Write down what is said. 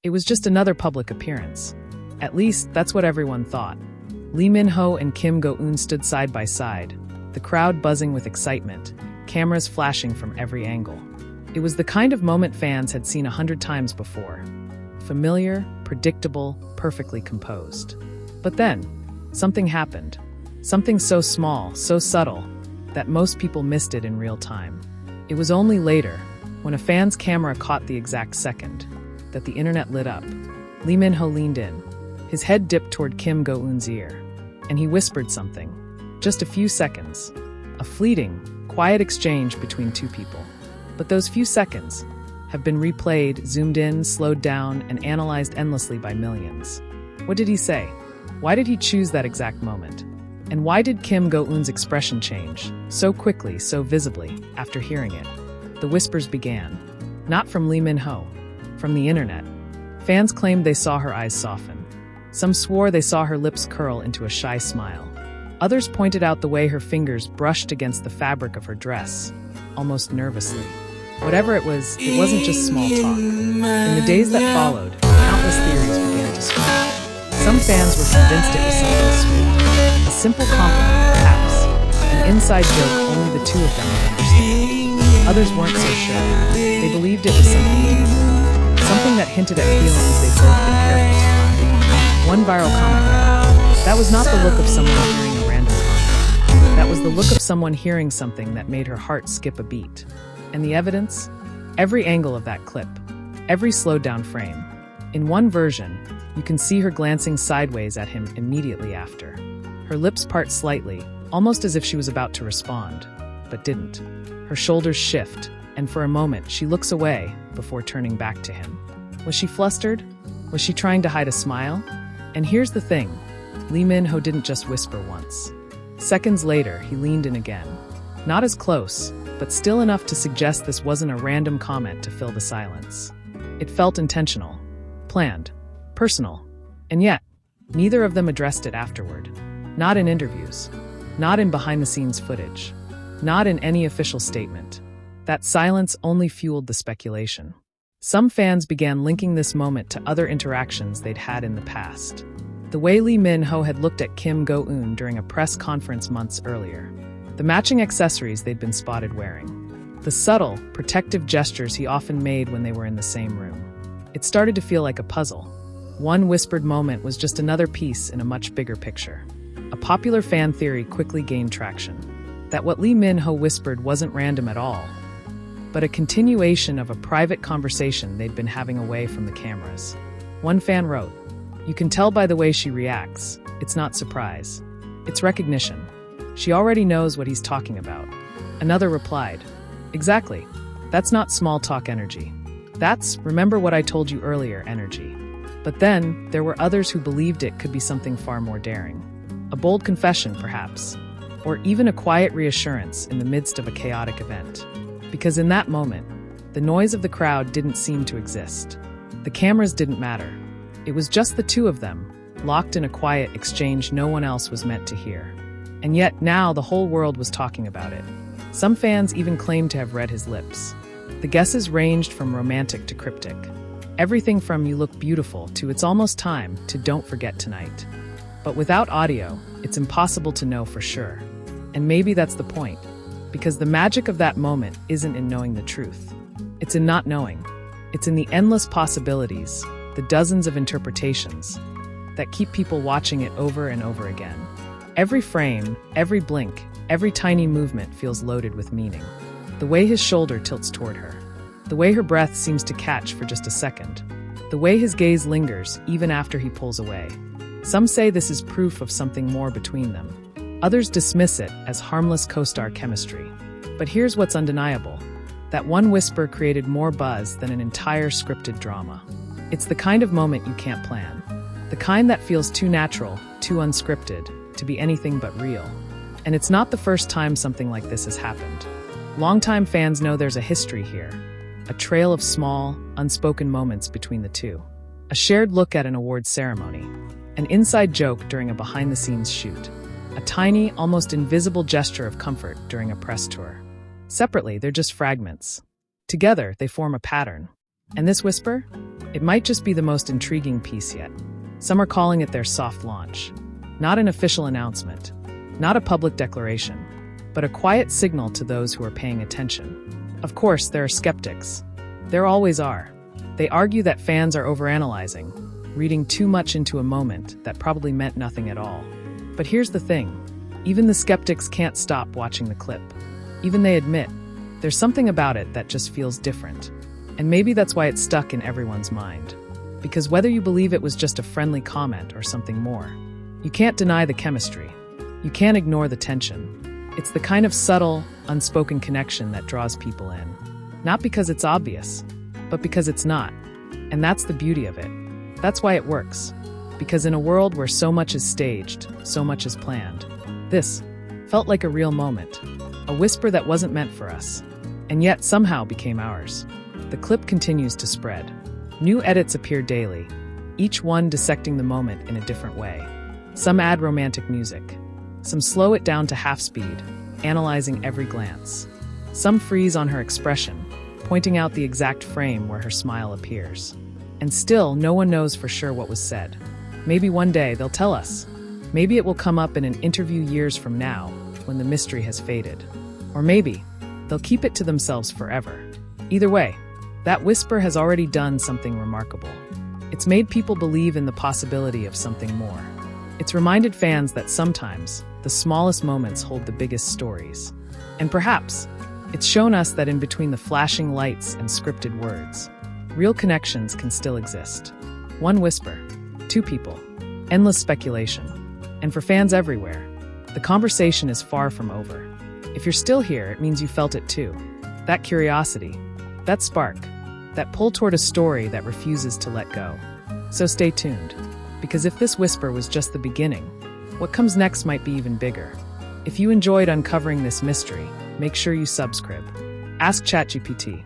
It was just another public appearance. At least, that's what everyone thought. Lee Min-ho and Kim Go-eun stood side by side, the crowd buzzing with excitement, cameras flashing from every angle. It was the kind of moment fans had seen 100 times before. Familiar, predictable, perfectly composed. But then, something happened. Something so small, so subtle, that most people missed it in real time. It was only later, when a fan's camera caught the exact second, that the internet lit up. Lee Min-ho leaned in, his head dipped toward Kim Go-eun's ear, and he whispered something. Just a few seconds. A fleeting, quiet exchange between two people. But those few seconds have been replayed, zoomed in, slowed down, and analyzed endlessly by millions. What did he say? Why did he choose that exact moment? And why did Kim Go-eun's expression change, so quickly, so visibly, after hearing it? The whispers began. Not from Lee Min-ho. From the internet. Fans claimed they saw her eyes soften. Some swore they saw her lips curl into a shy smile. Others pointed out the way her fingers brushed against the fabric of her dress, almost nervously. Whatever it wasn't just small talk. In the days that followed, countless theories began to spread. Some fans were convinced it was something sweet. A simple compliment, perhaps. An inside joke only the two of them would understand. Others weren't so sure. They believed it was something deeper. Something that hinted at feelings they'd both been careful to hide. One viral comment read, "That was not the look of someone hearing a random comment. That was the look of someone hearing something that made her heart skip a beat." And the evidence? Every angle of that clip. Every slowed down frame. In one version, you can see her glancing sideways at him immediately after. Her lips part slightly, almost as if she was about to respond, but didn't. Her shoulders shift, and for a moment she looks away before turning back to him. Was she flustered? Was she trying to hide a smile? And here's the thing, Lee Min-ho didn't just whisper once. Seconds later, he leaned in again. Not as close, but still enough to suggest this wasn't a random comment to fill the silence. It felt intentional, planned, personal, and yet, neither of them addressed it afterward. Not in interviews, not in behind-the-scenes footage, not in any official statement. That silence only fueled the speculation. Some fans began linking this moment to other interactions they'd had in the past. The way Lee Min-ho had looked at Kim Go-eun during a press conference months earlier. The matching accessories they'd been spotted wearing. The subtle, protective gestures he often made when they were in the same room. It started to feel like a puzzle. One whispered moment was just another piece in a much bigger picture. A popular fan theory quickly gained traction. That what Lee Min-ho whispered wasn't random at all, but a continuation of a private conversation they'd been having away from the cameras. One fan wrote, "You can tell by the way she reacts. It's not surprise. It's recognition. She already knows what he's talking about." Another replied, "Exactly. That's not small talk energy. That's, remember what I told you earlier, energy." But then, there were others who believed it could be something far more daring. A bold confession, perhaps. Or even a quiet reassurance in the midst of a chaotic event. Because in that moment, the noise of the crowd didn't seem to exist. The cameras didn't matter. It was just the two of them, locked in a quiet exchange no one else was meant to hear. And yet now the whole world was talking about it. Some fans even claimed to have read his lips. The guesses ranged from romantic to cryptic. Everything from "you look beautiful" to "it's almost time" to "don't forget tonight." But without audio, it's impossible to know for sure. And maybe that's the point. Because the magic of that moment isn't in knowing the truth. It's in not knowing. It's in the endless possibilities, the dozens of interpretations, that keep people watching it over and over again. Every frame, every blink, every tiny movement feels loaded with meaning. The way his shoulder tilts toward her. The way her breath seems to catch for just a second. The way his gaze lingers even after he pulls away. Some say this is proof of something more between them. Others dismiss it as harmless co-star chemistry. But here's what's undeniable. That one whisper created more buzz than an entire scripted drama. It's the kind of moment you can't plan. The kind that feels too natural, too unscripted, to be anything but real. And it's not the first time something like this has happened. Longtime fans know there's a history here. A trail of small, unspoken moments between the two. A shared look at an awards ceremony. An inside joke during a behind-the-scenes shoot. A tiny, almost invisible gesture of comfort during a press tour. Separately, they're just fragments. Together, they form a pattern. And this whisper? It might just be the most intriguing piece yet. Some are calling it their soft launch. Not an official announcement, not a public declaration, but a quiet signal to those who are paying attention. Of course, there are skeptics. There always are. They argue that fans are overanalyzing, reading too much into a moment that probably meant nothing at all. But here's the thing. Even the skeptics can't stop watching the clip. Even they admit, there's something about it that just feels different. And maybe that's why it's stuck in everyone's mind. Because whether you believe it was just a friendly comment or something more, you can't deny the chemistry. You can't ignore the tension. It's the kind of subtle, unspoken connection that draws people in. Not because it's obvious, but because it's not. And that's the beauty of it. That's why it works. Because in a world where so much is staged, so much is planned, this felt like a real moment. A whisper that wasn't meant for us, and yet somehow became ours. The clip continues to spread. New edits appear daily, each one dissecting the moment in a different way. Some add romantic music. Some slow it down to half speed, analyzing every glance. Some freeze on her expression, pointing out the exact frame where her smile appears. And still, no one knows for sure what was said. Maybe one day they'll tell us. Maybe it will come up in an interview years from now, when the mystery has faded. Or maybe they'll keep it to themselves forever. Either way, that whisper has already done something remarkable. It's made people believe in the possibility of something more. It's reminded fans that sometimes the smallest moments hold the biggest stories. And perhaps it's shown us that in between the flashing lights and scripted words, real connections can still exist. One whisper, two people, endless speculation. And for fans everywhere, the conversation is far from over. If you're still here, it means you felt it too. That curiosity, that spark, that pull toward a story that refuses to let go. So stay tuned, because if this whisper was just the beginning, what comes next might be even bigger. If you enjoyed uncovering this mystery, make sure you subscribe. Ask ChatGPT.